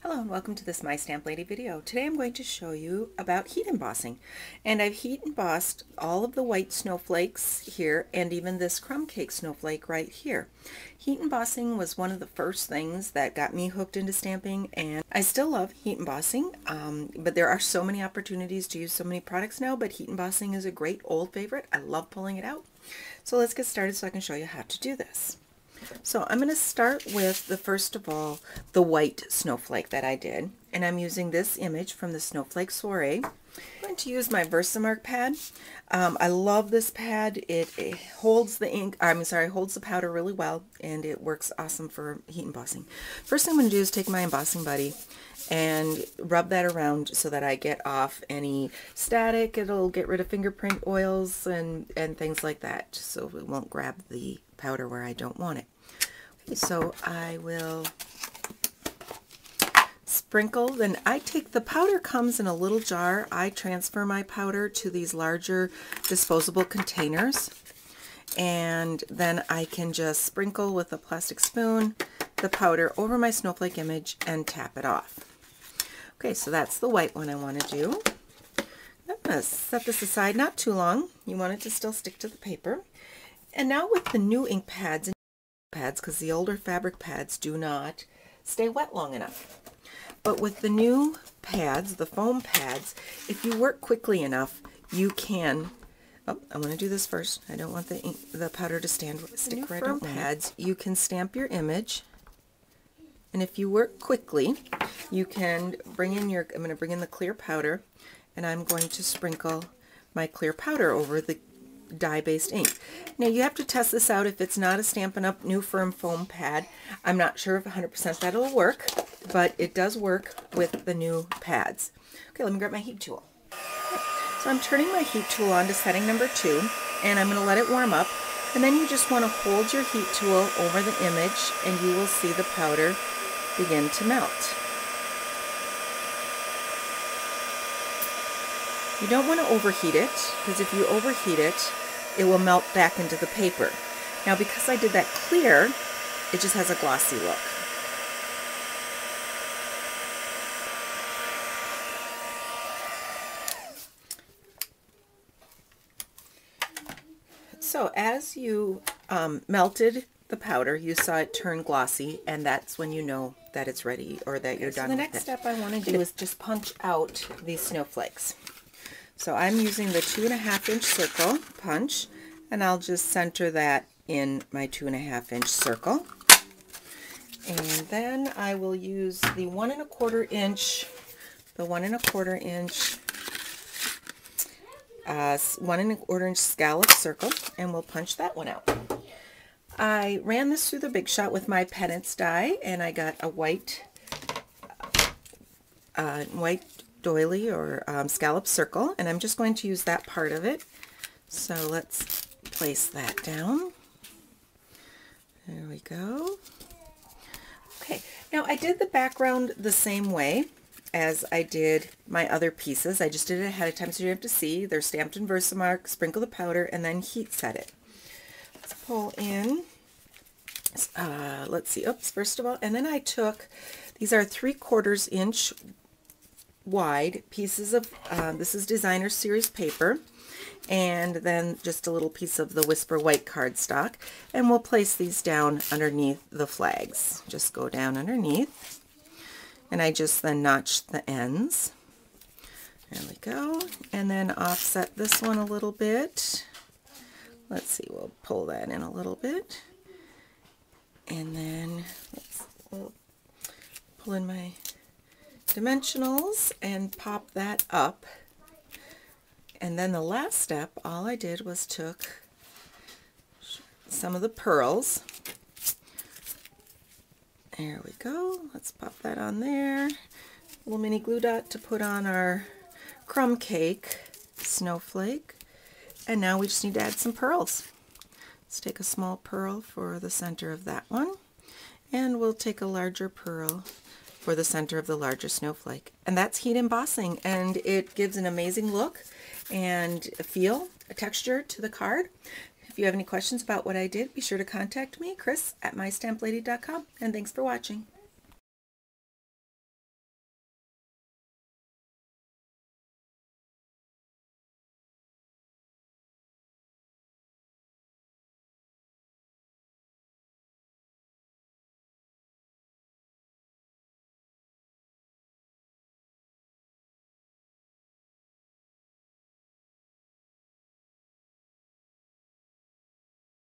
Hello and welcome to this My Stamp Lady video. Today I'm going to show you about heat embossing. And I've heat embossed all of the white snowflakes here and even this crumb cake snowflake right here. Heat embossing was one of the first things that got me hooked into stamping, and I still love heat embossing, but there are so many opportunities to use so many products now, but heat embossing is a great old favorite. I love pulling it out. So let's get started so I can show you how to do this. So I'm going to start with first of all, the white snowflake that I did. And I'm using this image from the Snowflake Soiree. I'm going to use my Versamark pad. I love this pad. It holds the ink, holds the powder really well, and it works awesome for heat embossing. First thing I'm going to do is take my embossing buddy and rub that around so that I get off any static. It'll get rid of fingerprint oils and things like that, so it won't grab the powder where I don't want it. Okay, so I will sprinkle. Then I take the powder comes in a little jar. I transfer my powder to these larger disposable containers, and then I can just sprinkle with a plastic spoon the powder over my snowflake image and tap it off. Okay, so that's the white one I want to do. I'm going to set this aside not too long. You want it to still stick to the paper. And now with the new ink pads, because the older fabric pads do not stay wet long enough. But with the new pads, the foam pads, if you work quickly enough, you can, I'm going to do this first. I don't want the powder to stick right on pads. You can stamp your image. And if you work quickly, you can bring in I'm going to bring in the clear powder, and I'm going to sprinkle my clear powder over the dye-based ink. Now you have to test this out if it's not a Stampin' Up! New Firm Foam pad. I'm not sure if 100% that it'll work, but it does work with the new pads. Okay, let me grab my heat tool. So I'm turning my heat tool on to setting number 2, and I'm going to let it warm up, and then you just want to hold your heat tool over the image and you will see the powder begin to melt. You don't want to overheat it, because if you overheat it, it will melt back into the paper. Now because I did that clear, it just has a glossy look. So as you melted the powder, you saw it turn glossy, and that's when you know that it's ready or that you're done with it. So the next step I want to do is just punch out these snowflakes. So I'm using the 2.5-inch circle punch, and I'll just center that in my 2.5-inch circle. And then I will use the 1.25 inch scallop circle, and we'll punch that one out. I ran this through the Big Shot with my Penance die, and I got a white doily or scallop circle, and I'm just going to use that part of it. So let's place that down. There we go. Okay, now I did the background the same way as I did my other pieces. I just did it ahead of time so you have to see. They're stamped in Versamark, sprinkle the powder, and then heat set it. Let's pull in, let's see, oops, first of all, and then I took, these are 3/4 inch wide pieces of, this is designer series paper, and then just a little piece of the Whisper white cardstock, and we'll place these down underneath the flags. Just go down underneath, and I just then notch the ends. There we go, and then offset this one a little bit. Let's see, we'll pull that in a little bit, and then we'll pull in my dimensionals and pop that up. And then the last step, all I did was took some of the pearls. There we go. Let's pop that on there. Little mini glue dot to put on our crumb cake snowflake. And now we just need to add some pearls. Let's take a small pearl for the center of that one, and we'll take a larger pearl for the center of the larger snowflake. And that's heat embossing, and it gives an amazing look and a feel, a texture to the card. If you have any questions about what I did, be sure to contact me, Chris, at mystamplady.com, and thanks for watching.